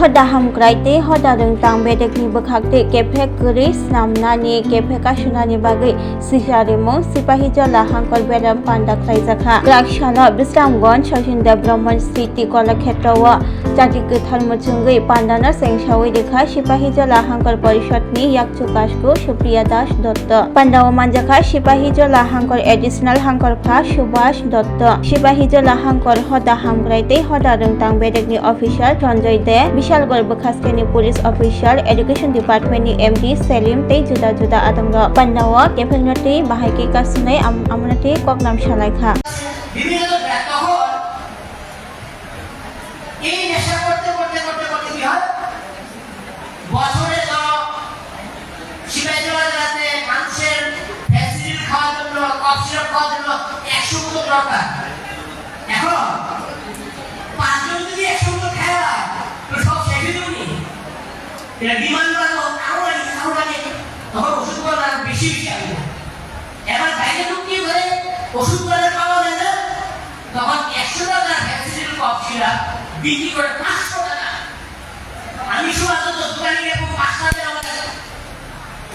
hoda hamkraite hoda rengtang bedekni bekhakte kepek geris namnani kepek kasunani bagai sijarimo sipahijola hangkol beram panda khlaijaka lakshana bisramgঞ্জ Shashinda Brahman City Kolakhetrawa jati gothar muchungai pandana sengsawi rekha sipahijola hangkol porishadni yakchukashko Supriya Das Dotto pandawa manjaka sipahijola hangkol additional hangkol pha Subhash Dotto sipahijola hangkol hoda hamkraite hoda rengtang bedekni official Sanjay De Bishalgor Bakaskeni Police Official Education Department ni MD Selim tei juda-juda adamro pandawa kepeknati bahaki kasunai amnati koknam salaikha বিভিন্ন তখন এই নেশা করতে করতে করতে করতে কি হয় বছরে তো সিপাহীজলা জেলাতে মানুষের ফ্যাসিলিটি খাওয়ার জন্য কফ সিরাপ খাওয়ার জন্য 100 মতো দরকার এখন পাঁচজন যদি 100 মতো খায় তো সব শেষ হয়ে যাবে এটা ডিমান্ড বাড়লো আরো লাগে তখন ওষুধগুলো আরো বেশি বেশি আসবে এবার বাইরে লোক কি করে ওষুধগুলো পাওয়া যায় না তখন 100 টাকার ফ্যাসিলিটি কফ সিরাপ বিক্রি করে 500 টাকা আমি শুধু দোকানে গিয়ে 500 টাকা আমার কাছে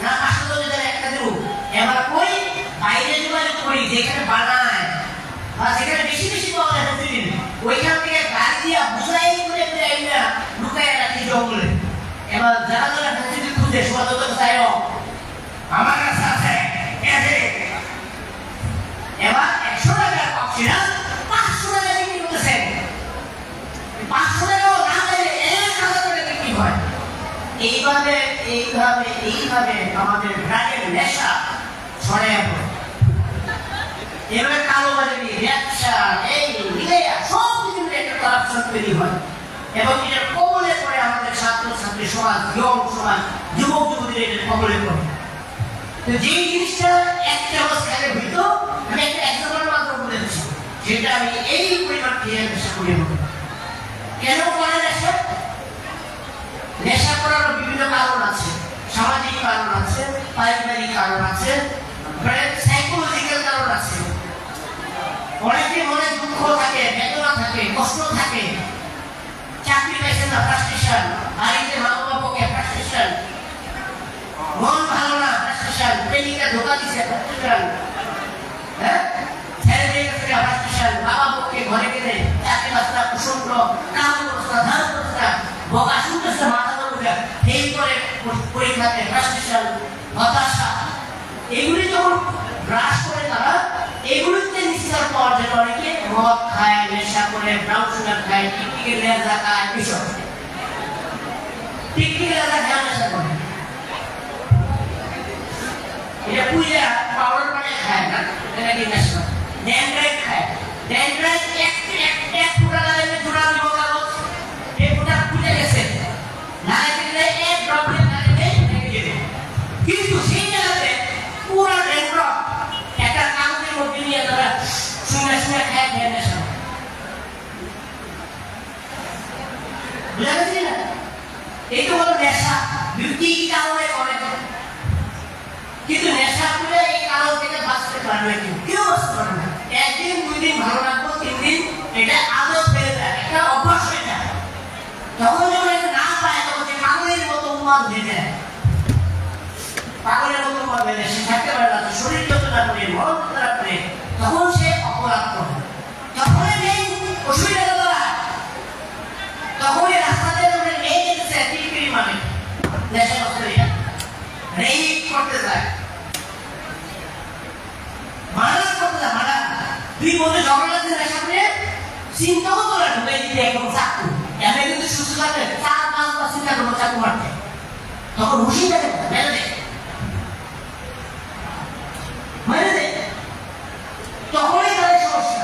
না 500 টাকা একটা দেব এবার কই বাইরে যোগাযোগ করি যেখানে বানায় বা যেখানে বেশি বেশি পাওয়া যায় ফ্যাসিলিটি ওইখান থেকে গাড়ি দিয়ে বুঝাই করে আইনা লুকায় রাখি জঙ্গলে এবার যারা যারা ফ্যাসিলিটি খুঁজে শুধু তো চাইও আমার কাছে আছে এবার 100 টাকার কফ সিরাপ 500 টাকা বিক্রি করতেছে 500 টাকাও না পেলে 1000 টাকা বিক্রি হয় এইভাবে আমাদের ড্রাগের নেশা ছড়ায় পড়ে এভাবে কালোবাজারি ব্যবসা এই মিলেয়া সব কিছু একটা করাপশন তৈরি হয় এবং এটার কবলে পড়ে আমাদের ছাত্রছাত্রী সমাজ যুবক যুবতীরা এটার কবলে পড়ে তো যেই জিনিসটা একটা অবস্থায় হইতো আমি একটা এক্সাম্পল মাত্র বলে দিচ্ছি যেটা আমি এই পরিমাণ খেয়ে নেশা করি কেন করে নেশা করার বিভিন্ন কারণ আছে সামাজিক কারণ আছে পারিবারিক কারণ আছে সাইকোলজিক্যাল কারণ আছে অনেকে মনে দুঃখ থাকে বেদনা থাকে কষ্ট থাকে চাকরি পাইছে না ফ্রাস্ট্রেশন বাড়িতে মা বাবাকে ফ্রাস্ট্রেশন মন ভালো না ফ্রাস্ট্রেশন প্রেমিকা ধোকা দিছে ফ্রাস্ট্রেশন ছেড়ে দিয়ে গেছে ফ্রাস্ট্রেশন বাবা পক্ষে ঘরে গেলে চাকরি বাস্তা প্রসন্ন কাম করছে ধান করছে বকা শুনতেছে মাথা ধরে এই করে পরীক্ষাতে ফ্রাস্ট্রেশন হতাশা এগুলি যখন গ্রাস করে তারা এগুলিতে নিশ্চয় পাওয়ার জন্য অনেকে মদ খায় নেশা করে ব্রাউন সুগার খায় টিকটিকের লেজা খায় এসব টিকটিকের লেজা খায় নেশা করে এটা পূজা পাউডার বানিয়ে খায় না এটা কি নেশা ড্যান্ড্রাইট খায় ড্যান্ড্রাইট এক ফুটা লাগাইলে জোড়া দিব কাগজ এই ফুটা ফুটে গেছে লাগাইতে গেলে এক ড্রপ লাগাইতে ভেঙে যাবে কিন্তু সেই জায়গাতে পুরো ড্যান্ড্রপ একটা কাগজের মধ্যে নিয়ে তারা শুনে খায় নেশা বুঝা গেছে না এই তো হলো নেশা বিউটি কারণে করে কিন্তু নেশা করে এই কারণ থেকে বাঁচতে পারবে কেউ বাঁচতে পারবে না একদিন দুই দিন ভালো লাগবে 3 দিন এটা আদত ফেলে যায় একটা অভ্যাস হয়ে যায় তখন যখন এটা না পায় তখন সে পাগলের মতো উন্মাদ হয়ে যায় পাগলের মতো উন্মাদ হয়ে যায় সে থাকতে পারে না শরীর যন্ত্রণা করে মন যন্ত্রণা করে তখন সে অপরাধ করে তখন এই অসুবিধা তখন এই রাস্তাতে যখন মেয়ে যেতেছে টিকটিকি মানে নেশা করতে রেপ করতে যায় মার্ডার করতে যায় মার্ডার দুই বন্ধু ঝগড়া লাগছে নেশা করে চিন্তাও করে ঢুকে দিতে একদম চাকু এমনি কিন্তু সুস্থ থাকলে 4-5 বার চিন্তা করবো চাকু মারতে তখন হুশি থাকে মেরে দেয় তখনই তাদের সমস্যা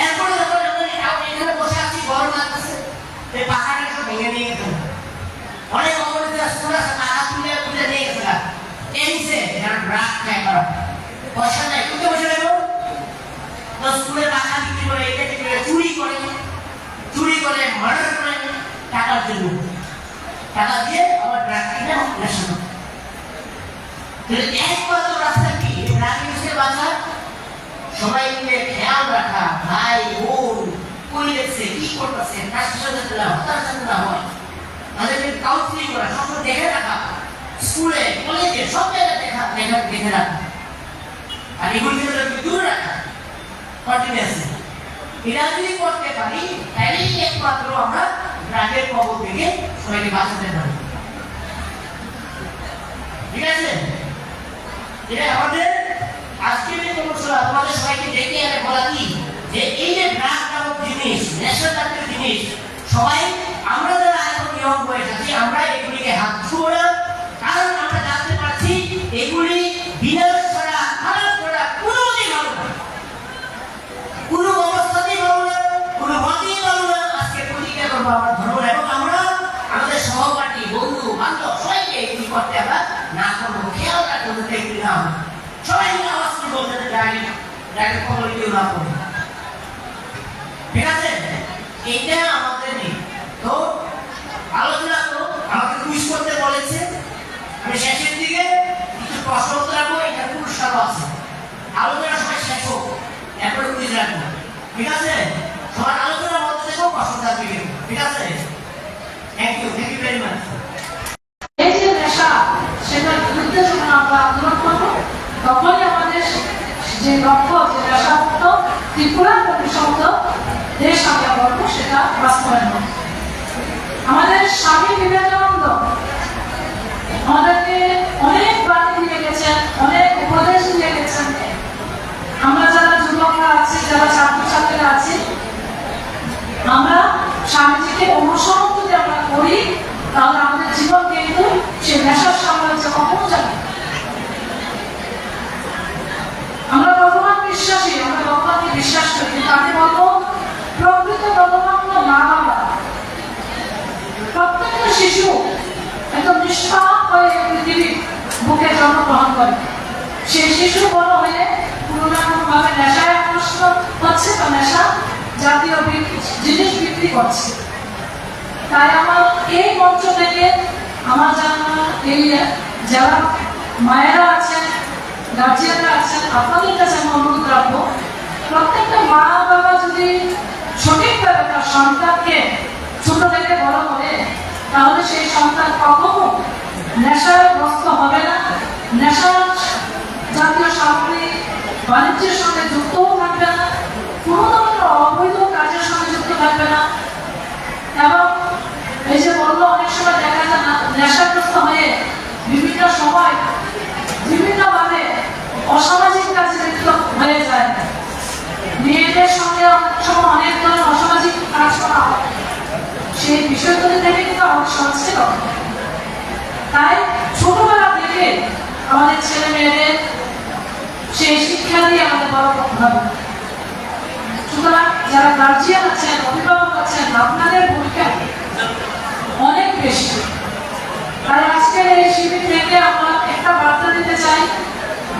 এরপরে যখন এখানে বসে আছি গরম লাগতেছে এই পাখাটা সব ভেঙে নিয়ে গেছে অনেক অপরাধীরা টাকা তুলে নিয়ে গেছে এসে যারা ড্রাগ খায় করা পয়সা নেয় কোথায় বসে নেব তো স্কুলে পাখা বিক্রি করে এটা বিক্রি করে চুরি করে মার্ডার করে টাকার জন্য টাকা দিয়ে আবার ড্রাগ কিনে নেশা করে একমাত্র রাস্তা কি ড্রাগ ইউজের বাঁচা সবাই মিলে খেয়াল রাখা ভাই বোন দেখছে কি করতেছে কাজের সাথে না তার সাথে না হয় তাদেরকে কাউন্সিলিং করা সবসময় দেখে রাখা স্কুলে কলেজে সব জায়গায় দেখে রাখা আর এগুলি থেকে দূরে রাখা কন্টিনিউয়াসলি এটা যদি করতে পারি তাহলেই একমাত্র আমরা ড্রাগের কবল থেকে সবাইকে বাঁচাতে পারি ঠিক আছে এটা আমাদের আজকের এই কর্মশালা তোমাদের সবাইকে ডেকে এনে বলা কি যে এই যে ড্রাগ নামক জিনিস নেশা জাতীয় জিনিস সবাই আমরা যারা এখন নিয়ম করে থাকি আমরা এগুলিকে হাত ছুঁড়ো না কারণ আমরা জানতে পারছি এগুলি বিনাশ ছাড়া খারাপ ছাড়া কোনোদিন ভালো না কোনো অবস্থাতেই ভালো না কোনো মতেই ভালো না আজকে প্রতিজ্ঞা করবো আমার ধর্ম এবং আমরা আমাদের সহপাঠী বন্ধু বান্ধব সবাইকে এগুলি করতে আমরা না করবো খেয়াল রাখবো যাতে এগুলি না হয় সবাই মিলে আওয়াজ করে বলতে ডাইরেক্ট খবর কেউ না করবে ঠিক আছে এইটা আমাদের নেই তো আলোচনা তো আমাকে কুইজ করতে বলেছে আমি শেষের দিকে কিছু প্রশ্ন উত্তর রাখবো এটা পুরস্কারও আছে আলোচনা সময় শেষ হোক এরপরে কুইজ রাখবো ঠিক আছে সবার আলোচনার মধ্যে দেখো প্রশ্ন থাকবে ঠিক আছে থ্যাংক ইউ ভেরি মাচ এই যে নেশা সেটার বিরুদ্ধে যখন আমরা আন্দোলন করবো তখনই আমাদের যে লক্ষ্য যে নেশামুক্ত ত্রিপুরা প্রতিশব্দ দেশ আমরা করবো সেটা বাস্তবায়ন হবে আমাদের স্বামী বিবেকানন্দ আমাদেরকে অনেক বাণী দিয়ে গেছেন অনেক উপদেশ দিয়ে গেছেন আমরা যারা যুবকরা আছি যারা ছাত্রছাত্রীরা আছি আমরা স্বামীজিকে অনুসরণ যদি আমরা করি তাহলে আমাদের জীবন কিন্তু সে নেশার সাম্রাজ্য কখনো যাবে আমরা ভগবান বিশ্বাসী আমরা ভগবানকে বিশ্বাস করি তাকে বলবো প্রকৃত ভগবান মা বাবা প্রত্যেকটা শিশু একদম নিষ্পাপ হয়ে পৃথিবীর বুকে জন্মগ্রহণ করে সেই শিশু বড় হয়ে কোনো না কোনোভাবে নেশায় আকৃষ্ট হচ্ছে বা নেশা জাতীয় জিনিস বিক্রি করছে তাই আমার এই মঞ্চ থেকে আমার জানা এই যারা মায়েরা আছেন গার্জিয়ানরা আছেন আপনাদের কাছে আমি অনুরোধ রাখবো প্রত্যেকটা মা বাবা যদি সঠিকভাবে তার সন্তানকে ছোট থেকে বড় করে তাহলে সেই সন্তান কখনো নেশাগ্রস্ত হবে না নেশা জাতীয় সামগ্রী বাণিজ্যের সঙ্গে যুক্তও থাকবে না কোনো ধরনের অবৈধ কাজের সঙ্গে যুক্ত থাকবে না এবং এই যে বললো অনেক সময় দেখা যায় না নেশাগ্রস্ত হয়ে বিভিন্ন সময় বিভিন্নভাবে অসামাজিক কাজে লিপ্ত হয়ে যায় মেয়েদের সঙ্গে অনেক সময় অনেক ধরনের অসামাজিক কাজ করা হয় সেই বিষয়গুলি থেকে কিন্তু আমাদের সচেতন হবে তাই ছোটবেলা থেকে আমাদের ছেলে মেয়েদের সেই শিক্ষা দিয়ে আমাদের বড় করতে হবে সুতরাং যারা গার্জিয়ান আছেন অভিভাবক আছেন আপনাদের ভূমিকা অনেক বেশি তাই আজকের এই শিবির থেকে আমরা একটা বার্তা দিতে চাই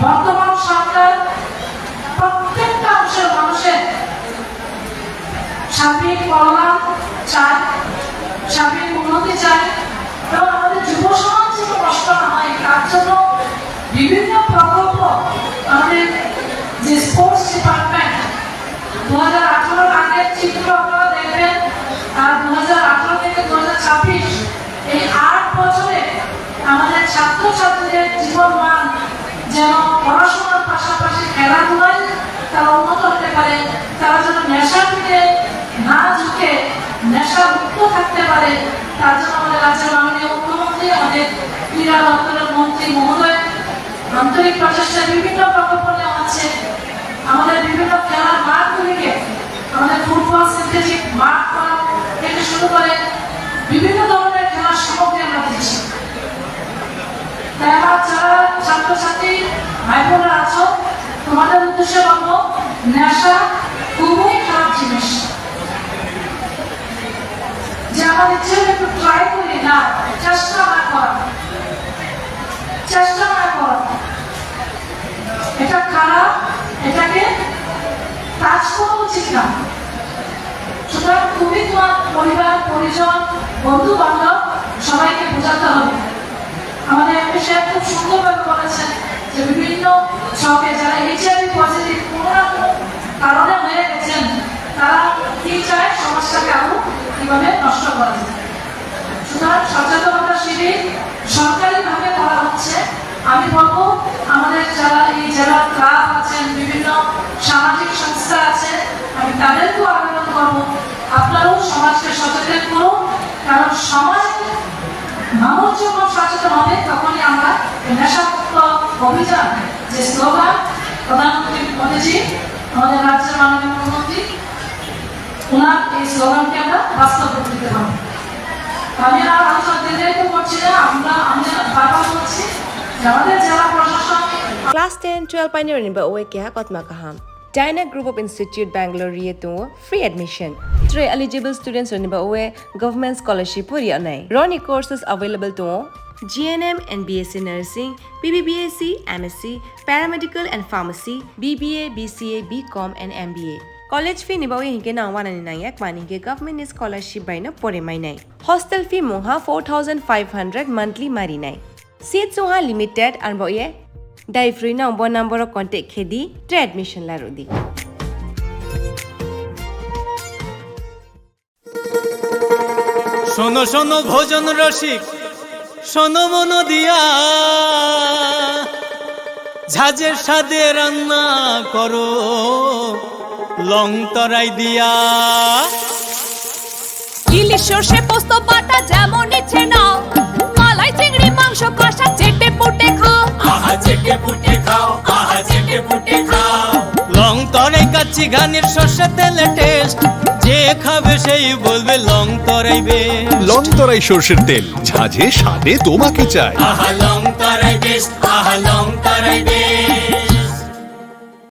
বর্তমান সরকার প্রত্যেকটা অংশের মানুষের সার্বিক কল্যাণ চায় সার্বিক উন্নতি চায় এবং আমাদের যুব সমাজ যেন নষ্ট না হয় তার জন্য বিভিন্ন প্রকল্প আমাদের যে স্পোর্টস ডিপার্টমেন্ট 2018 আগের চিত্র আপনারা দেখবেন আর 2018 থেকে 2026 এই 8 বছরে আমাদের ছাত্রছাত্রীদের জীবন মান যেন পড়াশোনার পাশাপাশি খেলাধুলায় তারা উন্নত হতে পারে তারা যেন নেশার দিকে না ঝুঁকে নেশা মুক্ত থাকতে পারে তার জন্য আমাদের রাজ্যের মাননীয় মুখ্যমন্ত্রী আমাদের ক্রীড়া দপ্তরের মন্ত্রী মহোদয় আন্তরিক প্রচেষ্টায় বিভিন্ন প্রকল্প নেওয়া আছে আমাদের বিভিন্ন খেলার মাঠগুলিকে আমাদের ফুটবল সিনথেটিক মাঠ করা থেকে শুরু করে বিভিন্ন ধরনের খেলার সামগ্রী আমরা দিচ্ছি তাই আমার যারা ছাত্রছাত্রী ভাই বোনেরা আছো তোমাদের উদ্দেশ্যে বলবো নেশা খুবই খারাপ জিনিস যে আমার ইচ্ছে একটু ট্রাই করি না চেষ্টা না করা এটা খারাপ এটাকে কাজ করা উচিত না সুতরাং তুমি তোমার পরিবার পরিজন বন্ধু বান্ধব সবাইকে বোঝাতে হবে আমাদের এমপি সাহেব খুব সুন্দরভাবে বলেছেন যে বিভিন্ন ছকে যারা এইচআইভি পজিটিভ কোনো না কোনো কারণে হয়ে গেছেন তারা কি চায়, সমাজটাকে আরো কিভাবে নষ্ট করা যায়। সুতরাং সচেতনতা শিবির সরকারিভাবে করা হচ্ছে। আমি বলবো আমাদের যারা এই জেলার ক্লাব আছেন, বিভিন্ন সামাজিক সংস্থা আছে, আমি তাদেরকেও আবেদন করবো আপনারাও সমাজকে সচেতন করুন, কারণ সমাজ মানুষ যখন সচেতন হবে তখনই আমরা নেশামুক্ত অভিযান যে স্লোগান প্রধানমন্ত্রী মোদীজি, আমাদের রাজ্যের মাননীয় মুখ্যমন্ত্রী, ওনার এই স্লোগানকে আমরা বাস্তব রূপ দিতে পারবো। আমি আর আলোচনা দীর্ঘায়িত করছি না, আমরা বারবার বলছি যে আমাদের জেলা প্রশাসন Class 10-12 pioneering ba oe kya kotma kaham. Dyna Group of Institute Bangalore to free admission. 3 eligible students on ba oe government scholarship puri anai. Roni courses available to GNM and BSc Nursing, BBBSc, MSc, Paramedical and Pharmacy, BBA, BCA, BCom and MBA. College fee ni ba oe hinke na 199 yak mani ke government scholarship by na pore mai nai. Hostel fee moha 4500 monthly mari nai. Seats oha limited and ba oe Dai free na umbo number of contact khedi tre admission la rodi. শোনো শোনো ভোজন রসিক, শোনো মন দিয়া, ঝাঁঝের স্বাদে রান্না করো লং তরাই দিয়া। ইলিশ সর্ষে পোস্ত বাটা যেমন ইচ্ছে নাও, মালাই চিংড়ি মাংস কষা চেটে পুটে খাও, আহা চেটে পুটে খাও, আহা চেটে পুটে খাও। লং তরাই কাচ্চি ঘানির সর্ষে তেলে টেস্ট, যে খাবে সেই বলবে লং তরাই বেশ। লং তরাই সর্ষের তেল, ঝাঁঝে স্বাদে তোমাকে চাই। আহা লং তরাই বেশ, আহা লং তরাই বেশ।